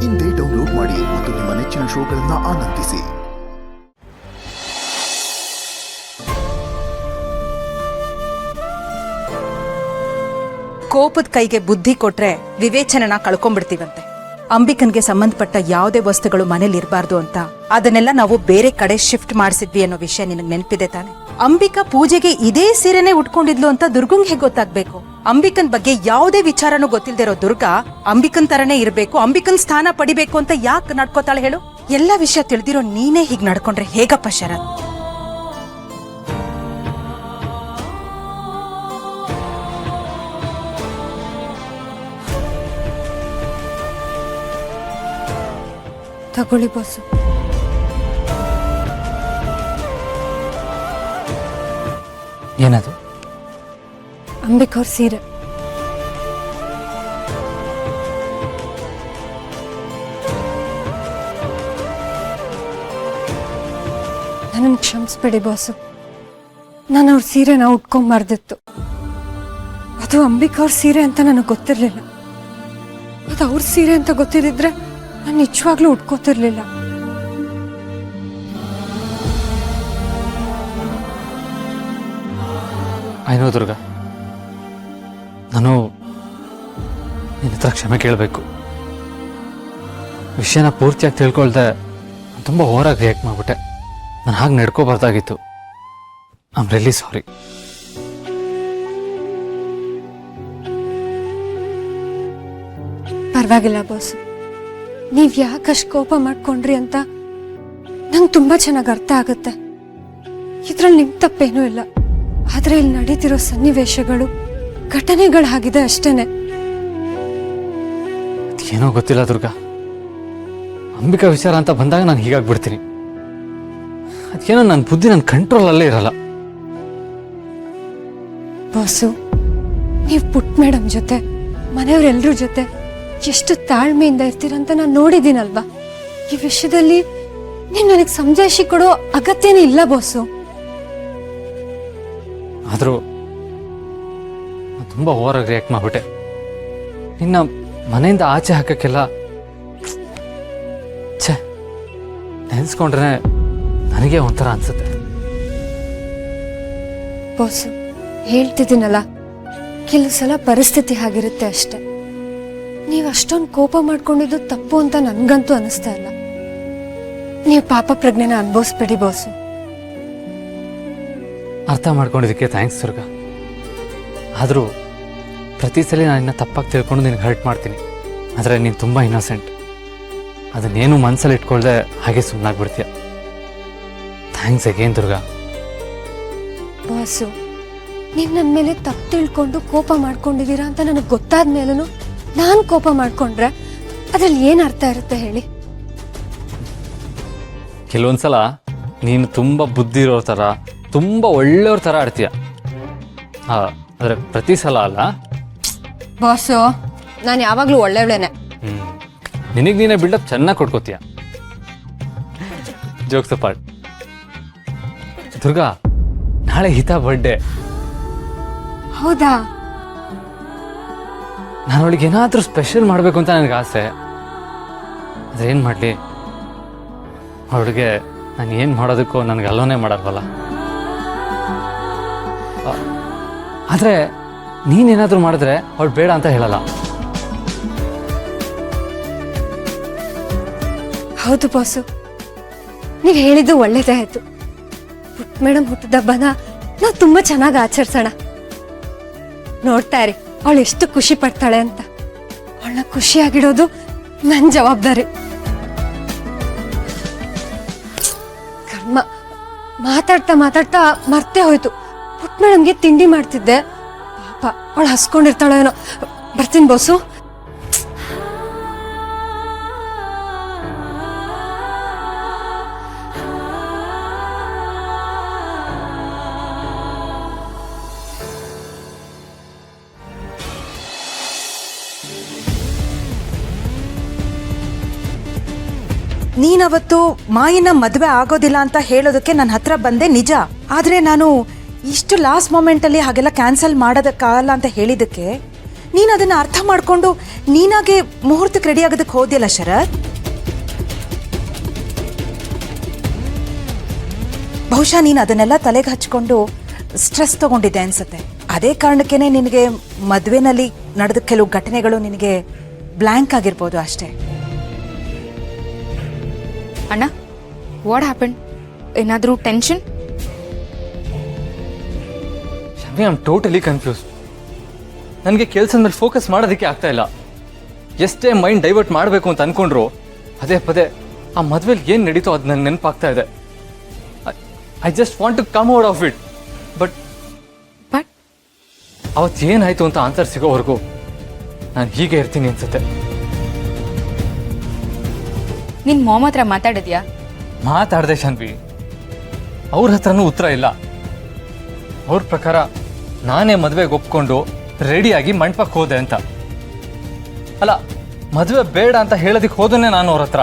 ಇಂದೇ ಡೌನ್ಲೋಡ್ ಮಾಡಿ ಮತ್ತು ನಿಮ್ಮ ನೆಚ್ಚಿನ ಶೋಗಳನ್ನು ಆನಂದಿಸಿ. ಕೋಪದ ಕೈಗೆ ಬುದ್ಧಿ ಕೊಟ್ರೆ ವಿವೇಚನೆನ ಕಳ್ಕೊಂಡ್ಬಿಡ್ತೀವಂತೆ. ಅಂಬಿಕನ್ಗೆ ಸಂಬಂಧಪಟ್ಟ ಯಾವುದೇ ವಸ್ತುಗಳು ಮನೇಲಿ ಇರಬಾರ್ದು ಅಂತ ಅದನ್ನೆಲ್ಲ ನಾವು ಬೇರೆ ಕಡೆ ಶಿಫ್ಟ್ ಮಾಡಿಸಿದ್ವಿ ಅನ್ನೋ ವಿಷಯ ನಿನಗೆ ನೆನಪಿದೆ ತಾನೆ? ಅಂಬಿಕಾ ಪೂಜೆಗೆ ಇದೇ ಸೀರೆನೆ ಉಟ್ಕೊಂಡಿದ್ಲು ಅಂತ ದುರ್ಗಂಗ್ ಹೇಗೆ ಗೊತ್ತಾಗ್ಬೇಕು? ಅಂಬಿಕನ್ ಬಗ್ಗೆ ಯಾವುದೇ ವಿಚಾರನೂ ಗೊತ್ತಿಲ್ದಿರೋ ದುರ್ಗಾ ಅಂಬಿಕನ್ ತರನೇ ಇರಬೇಕು, ಅಂಬಿಕನ್ ಸ್ಥಾನ ಪಡಿಬೇಕು ಅಂತ ಯಾಕೆ ನಡ್ಕೋತಾಳೆ ಹೇಳು? ಎಲ್ಲ ವಿಷಯ ತಿಳಿದಿರೋ ನೀನೇ ಹೀಗ್ ನಡ್ಕೊಂಡ್ರೆ ಹೇಗಪ್ಪ ಶರತ್? ತಗೊಳ್ಳಿ ಬಾಸು. ಏನದು? ಅಂಬಿಕಾ ಅವ್ರ ಸೀರೆ. ನನ್ನನ್ನು ಕ್ಷಮಿಸ್ಬೇಡಿ ಬಾಸು, ನಾನು ಅವ್ರ ಸೀರೆನ ಉಟ್ಕೊಂಬಾರ್ದಿತ್ತು. ಅದು ಅಂಬಿಕಾ ಅವ್ರ ಸೀರೆ ಅಂತ ನನಗೆ ಗೊತ್ತಿರಲಿಲ್ಲ. ಅದು ಅವ್ರ ಸೀರೆ ಅಂತ ಗೊತ್ತಿದ್ದಿದ್ರೆ ನಾನು ನಿಜವಾಗ್ಲೂ ಉಟ್ಕೋತಿರ್ಲಿಲ್ಲ. ಆಯ್ನೋ ದುರ್ಗಾ, ನಾನು ನಿನ್ನ ಹತ್ರ ಕ್ಷಮೆ ಕೇಳಬೇಕು. ವಿಷಯನ ಪೂರ್ತಿಯಾಗಿ ತಿಳ್ಕೊಳ್ದೆ ತುಂಬ ಓವರಾಗಿ ರಿಯಾಕ್ಟ್ ಮಾಡಿಬಿಟ್ಟೆ. ನಾನು ಹಾಗೆ ನಡ್ಕೋಬಾರ್ದಾಗಿತ್ತು. I am really sorry. ಪರವಾಗಿಲ್ಲ ಬಾಸು, ನೀವ್ ಯಾಕಷ್ಟು ಕೋಪ ಮಾಡ್ಕೊಂಡ್ರಿ ಅಂತ ನಂಗೆ ತುಂಬಾ ಚೆನ್ನಾಗಿ ಅರ್ಥ ಆಗುತ್ತೆ. ಇದ್ರಲ್ಲಿ ನಿಮ್ ತಪ್ಪೇನೂ ಇಲ್ಲ. ಆದ್ರೆ ಇಲ್ಲಿ ನಡೀತಿರೋ ಸನ್ನಿವೇಶಗಳು, ಘಟನೆಗಳಾಗಿದೆ ಅಷ್ಟೇನೆ. ಏನೋ ಗೊತ್ತಿಲ್ಲ ದುರ್ಗಾ, ಅಂಬಿಕಾ ವಿಚಾರ ಅಂತ ಬಂದಾಗ ನಾನು ಹೀಗಾಗ್ಬಿಡ್ತೀನಿ. ಅದೇನೋ ನನ್ನ ಬುದ್ಧಿ ನನ್ನ ಕಂಟ್ರೋಲಲ್ಲೇ ಇರಲ್ಲ. ಬಾಸು, ನೀವು ಪುಟ್ ಮೇಡಮ್ ಜೊತೆ, ಮನೆಯವರೆಲ್ಲರ ಜೊತೆ ಎಷ್ಟು ತಾಳ್ಮೆಯಿಂದ ಇರ್ತೀರಂತ ನಾನು ನೋಡಿದ್ದೀನಲ್ವಾ. ಈ ವಿಷಯದಲ್ಲಿ ನೀವು ನನಗೆ ಸಮಜಾಯಿಷಿ ಕೊಡೋ ಅಗತ್ಯನೇ ಇಲ್ಲ ಬಾಸು. ಆದರೂ ನಾನು ತುಂಬ ಓವರಾಗಿ ರಿಯಾಕ್ಟ್ ಮಾಡಿಬಿಟ್ಟೆ. ನಿನ್ನ ಮನೆಯಿಂದ ಆಚೆ ಹಾಕಕ್ಕೆಲ್ಲ ಛೇ, ನೆನೆಸ್ಕೊಂಡ್ರೆ ನನಗೆ ಒಂಥರ ಅನ್ಸುತ್ತೆ. ಬಾಸು, ಹೇಳ್ತಿದ್ದೀನಲ್ಲ, ಕೆಲವು ಸಲ ಪರಿಸ್ಥಿತಿ ಹಾಗಿರುತ್ತೆ ಅಷ್ಟೆ. ನೀವು ಅಷ್ಟೊಂದು ಕೋಪ ಮಾಡ್ಕೊಂಡಿದ್ದು ತಪ್ಪು ಅಂತ ನನ್ಗಂತೂ ಅನಿಸ್ತಾ ಇಲ್ಲ. ನೀವು ಪಾಪ ಪ್ರಜ್ಞೆನ ಅನುಭವಿಸ್ಬೇಡಿ ಬಾಸು. ಅರ್ಥ ಮಾಡ್ಕೊಂಡಿದ್ದಕ್ಕೆ ಥ್ಯಾಂಕ್ಸ್ ದುರ್ಗಾ. ಆದರೂ ಪ್ರತಿ ಸಲ ನಾನು ಇನ್ನ ತಪ್ಪಾಗಿ ತಿಳ್ಕೊಂಡು ನಿನಗೆ ಹರ್ಟ್ ಮಾಡ್ತೀನಿ. ಆದರೆ ನೀನು ತುಂಬ ಇನ್ನೋಸೆಂಟ್. ಅದನ್ನೇನು ಮನಸ್ಸಲ್ಲಿ ಇಟ್ಕೊಳ್ದೆ ಹಾಗೆ ಸುಮ್ಮನಾಗ್ಬಿಡ್ತೀಯ. Thanks again Durga. ಬಾಸು, ನೀವು ನನ್ನ ಮೇಲೆ ತಪ್ಪು ತಿಳ್ಕೊಂಡು ಕೋಪ ಮಾಡ್ಕೊಂಡಿದ್ದೀರಾ ಅಂತ ನನಗೆ ಗೊತ್ತಾದ ಮೇಲೂ ನಾನು ಕೋಪ ಮಾಡ್ಕೊಂಡ್ರೆ ಅದ್ರಲ್ಲಿ ಏನು ಅರ್ಥ ಇರುತ್ತೆ ಹೇಳಿ? ಕೆಲವೊಂದ್ಸಲ ನೀನು ತುಂಬ ಬುದ್ಧಿ ಇರೋರ ಥರ, ತುಂಬ ಒಳ್ಳೆಯವ್ರ ಥರ ಆಡ್ತೀಯ. ಆದರೆ ಪ್ರತಿ ಸಲ ಅಲ್ಲ ಬಾಸು. ನಾನು ಯಾವಾಗಲೂ ಒಳ್ಳೆಯವಳೇನೆ. ನಿನಗೆ ನೀನೇ ಬಿಲ್ಡಪ್ ಚೆನ್ನಾಗಿ ಕೊಟ್ಕೋತೀಯ. Jokes apart. ದುರ್ಗಾ, ನಾಳೆ ಹಿತಾ ಬರ್ಡೇ. ಹೌದಾ? ನಾನು ಅವಳಿಗೆ ಏನಾದರೂ ಸ್ಪೆಷಲ್ ಮಾಡಬೇಕು ಅಂತ ನನಗೆ ಆಸೆ. ಅದೇನು ಮಾಡಲಿ, ಅವಳಿಗೆ ನಾನು ಏನು ಮಾಡೋದಕ್ಕೂ ನನಗೆ ಅಲ್ಲೋನೇ ಮಾಡಲ್ವಲ್ಲ. ಆದರೆ ನೀನೇನಾದರೂ ಮಾಡಿದ್ರೆ ಅವಳು ಬೇಡ ಅಂತ ಹೇಳಲ್ಲ. ಹೌದು ಬಾಸು, ನೀವು ಹೇಳಿದ್ದು ಒಳ್ಳೇದೇ ಆಯ್ತು. ಪುಟ್ ಮೇಡಮ್ ಹುಟ್ಟಿದ ಹಬ್ಬನ ನಾವು ತುಂಬ ಚೆನ್ನಾಗಿ ಆಚರಿಸೋಣ. ನೋಡ್ತಾ ಇರಿ ಅವಳು ಎಷ್ಟು ಖುಷಿ ಪಡ್ತಾಳೆ ಅಂತ. ಅವಳನ್ನ ಖುಷಿಯಾಗಿಡೋದು ನನ್ನ ಜವಾಬ್ದಾರಿ. ಕರ್ಮ, ಮಾತಾಡ್ತಾ ಮಾತಾಡ್ತಾ ಮರ್ತೇ ಹೋಯ್ತು. ಪುಟ್ ಮೇಡಮ್ಗೆ ತಿಂಡಿ ಮಾಡ್ತಿದ್ದೆ. ಪಾಪ ಅವಳು ಹಸ್ಕೊಂಡಿರ್ತಾಳೋ ಏನೋ. ಬರ್ತೀನಿ ಬಾಸು. ನೀನವತ್ತು ಮಾಯಿನ ಮದುವೆ ಆಗೋದಿಲ್ಲ ಅಂತ ಹೇಳೋದಕ್ಕೆ ನನ್ನ ಹತ್ರ ಬಂದೆ ನಿಜ. ಆದ್ರೆ ನಾನು ಇಷ್ಟು ಲಾಸ್ಟ್ ಮೊಮೆಂಟ್ ಅಲ್ಲಿ ಹಾಗೆಲ್ಲ ಕ್ಯಾನ್ಸಲ್ ಮಾಡೋದಕ್ಕಾಗಲ್ಲ ಅಂತ ಹೇಳಿದಕ್ಕೆ ನೀನು ಅದನ್ನ ಅರ್ಥ ಮಾಡ್ಕೊಂಡು ನೀನಾಗೆ ಮುಹೂರ್ತಕ್ಕೆ ರೆಡಿ ಆಗೋದಕ್ಕೆ ಹೋದ್ಯಲ್ಲ ಶರತ್. ಬಹುಶಃ ನೀನು ಅದನ್ನೆಲ್ಲ ತಲೆಗೆ ಹಚ್ಕೊಂಡು ಸ್ಟ್ರೆಸ್ ತಗೊಂಡಿದ್ದೆ ಅನ್ಸುತ್ತೆ. ಅದೇ ಕಾರಣಕ್ಕೇನೆ ನಿನಗೆ ಮದುವೆನಲ್ಲಿ ನಡೆದ ಕೆಲವು ಘಟನೆಗಳು ನಿನಗೆ ಬ್ಲ್ಯಾಂಕ್ ಆಗಿರ್ಬೋದು ಅಷ್ಟೇ. ಅಣ್ಣ, ವಾಟ್ ಹ್ಯಾಪನ್? ಏನಾದರೂ tension? Shanvi, I am totally confuse. ನನಗೆ ಕೆಲಸದ ಮೇಲೆ ಫೋಕಸ್ ಮಾಡೋದಕ್ಕೆ ಆಗ್ತಾ ಇಲ್ಲ. ಎಷ್ಟೇ ಮೈಂಡ್ ಡೈವರ್ಟ್ ಮಾಡಬೇಕು ಅಂತ ಅನ್ಕೊಂಡ್ರು ಅದೇ ಪದೇ ಆ ಮದುವೆಲಿ ಏನು ನಡೀತೋ ಅದು ನನಗೆ ನೆನಪಾಗ್ತಾ ಇದೆ. I just want to come out of it. But ಅವತ್ತು ಏನಾಯ್ತು ಅಂತ ಆನ್ಸರ್ ಸಿಗೋವರೆಗೂ ನಾನು ಹೀಗೆ ಇರ್ತೀನಿ ಅನ್ಸುತ್ತೆ. ನಿನ್ನ ಮಾಮ್ ಹತ್ರ ಮಾತಾಡಿದ್ಯಾ? ಮಾತಾಡ್ದೆ ಶಾನ್ವಿ, ಅವ್ರ ಹತ್ರನೂ ಉತ್ತರ ಇಲ್ಲ. ಅವ್ರ ಪ್ರಕಾರ ನಾನೇ ಮದುವೆಗೆ ಒಪ್ಕೊಂಡು ರೆಡಿಯಾಗಿ ಮಂಟಪಕ್ಕೆ ಹೋದೆ ಅಂತ. ಅಲ್ಲ, ಮದುವೆ ಬೇಡ ಅಂತ ಹೇಳೋದಕ್ಕೆ ಹೋದನ್ನೇ ನಾನು ಅವ್ರ ಹತ್ರ.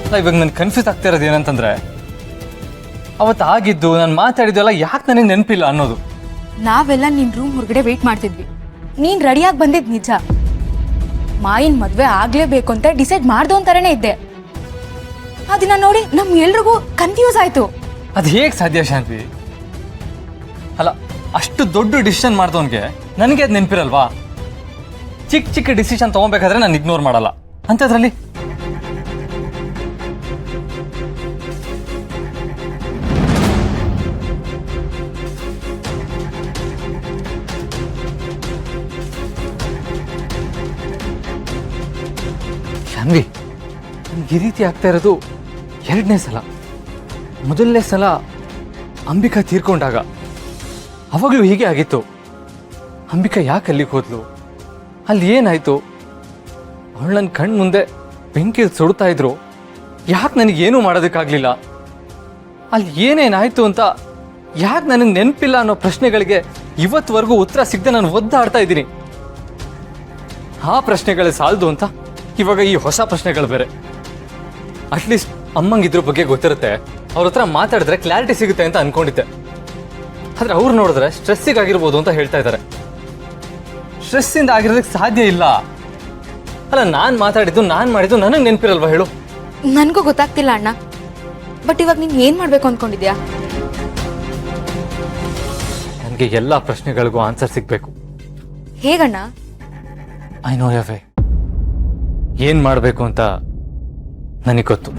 ಅಲ್ಲ, ಇವಾಗ ನನ್ಗೆ ಕನ್ಫ್ಯೂಸ್ ಆಗ್ತಾ ಇರೋದು ಏನಂತಂದ್ರೆ, ಅವತ್ತು ಆಗಿದ್ದು ನಾನು ಮಾತಾಡಿದ್ದೆಲ್ಲ ಯಾಕೆ ನನಗೆ ನೆನಪಿಲ್ಲ ಅನ್ನೋದು. ನಾವೆಲ್ಲ ನಿನ್ನ ರೂಮ್ ಹೊರಗಡೆ ವೇಟ್ ಮಾಡ್ತಿದ್ವಿ. ನೀನು ರೆಡಿಯಾಗಿ ಬಂದಿದ್ದು ನಿಜ. ಮಾಯಿನ ಮದುವೆ ಆಗಲೇಬೇಕು ಅಂತ ಡಿಸೈಡ್ ಮಾಡ್ದೋ ಅಂತಾರನೇ ಇದ್ದೆ. ಅದನ್ನ ನೋಡಿ ಎಲ್ರಿಗೂ ಕನ್ಫ್ಯೂಸ್ ಆಯ್ತು. ಅದು ಹೇಗೆ ಸಾಧ್ಯ ಶಾಂತಿ? ಅಲ್ಲ, ಅಷ್ಟು ದೊಡ್ಡ ಡಿಸಿಷನ್ ಮಾಡ್ದವನ್ಗೆ ನನಗೆ ಅದು ನೆನಪಿರಲ್ವಾ? ಚಿಕ್ಕ ಚಿಕ್ಕ ಡಿಸಿಷನ್ ತಗೋಬೇಕಾದ್ರೆ ನಾನು ಇಗ್ನೋರ್ ಮಾಡಲ್ಲ. ಅಂಥದ್ರಲ್ಲಿ ಶಾನ್ವಿ, ಈ ರೀತಿ ಆಗ್ತಾ ಇರೋದು ಎರಡನೇ ಸಲ. ಮೊದಲನೇ ಸಲ ಅಂಬಿಕಾ ತೀರ್ಕೊಂಡಾಗ ಅವಾಗಲೂ ಹೀಗೆ ಆಗಿತ್ತು. ಅಂಬಿಕಾ ಯಾಕೆ ಅಲ್ಲಿಗೆ ಹೋದ್ಲು? ಅಲ್ಲಿ ಏನಾಯ್ತು? ಅವಳು ನನ್ನ ಕಣ್ಣು ಮುಂದೆ ಬೆಂಕಿ ಸುಡ್ತಾ ಇದ್ರು, ಯಾಕೆ ನನಗೇನೂ ಮಾಡೋದಕ್ಕಾಗಲಿಲ್ಲ? ಅಲ್ಲಿ ಏನೇನಾಯ್ತು ಅಂತ ಯಾಕೆ ನನಗೆ ನೆನಪಿಲ್ಲ ಅನ್ನೋ ಪ್ರಶ್ನೆಗಳಿಗೆ ಇವತ್ತುವರೆಗೂ ಉತ್ತರ ಸಿಗದೆ ನಾನು ಒದ್ದಾಡ್ತಾ ಇದ್ದೀನಿ. ಆ ಪ್ರಶ್ನೆಗಳೇ ಸಾಲದು ಅಂತ ಇವಾಗ ಈ ಹೊಸ ಪ್ರಶ್ನೆಗಳು ಬೇರೆ. ಅಟ್ಲೀಸ್ಟ್ ಅಮ್ಮಂಗೆ ಇದ್ರ ಬಗ್ಗೆ ಗೊತ್ತಿರುತ್ತೆ, ಅವ್ರ ಹತ್ರ ಮಾತಾಡಿದ್ರೆ ಕ್ಲಾರಿಟಿ ಸಿಗುತ್ತೆ ಅಂತ ಅನ್ಕೊಂಡಿದ್ದೆ. ಆದ್ರೆ ಅವ್ರು ನೋಡಿದ್ರೆ ಸ್ಟ್ರೆಸ್ಸಿಗಾಗಿರ್ಬೋದು ಅಂತ ಹೇಳ್ತಾ ಇದ್ದಾರೆ. ಸ್ಟ್ರೆಸ್ಸಿಂದ ಆಗಿರೋದಕ್ಕೆ ಸಾಧ್ಯ ಇಲ್ಲ. ಅಲ್ಲ, ನಾನು ಮಾತಾಡಿದ್ದು ನಾನು ಮಾಡಿದ್ದು ನನಗೆ ನೆನಪಿರಲ್ವಾ ಹೇಳು? ನನಗೂ ಗೊತ್ತಾಗ್ತಿಲ್ಲ ಅಣ್ಣ. ಬಟ್ ಇವಾಗ ನೀನು ಏನು ಮಾಡಬೇಕು ಅಂದ್ಕೊಂಡಿದ್ಯಾ? ನನಗೆ ಎಲ್ಲ ಪ್ರಶ್ನೆಗಳಿಗೂ ಆನ್ಸರ್ ಸಿಗಬೇಕು. ಹೇಗಣ್ಣ? I know a way. ಏನು ಮಾಡಬೇಕು ಅಂತ ನನಗೆ ಗೊತ್ತು.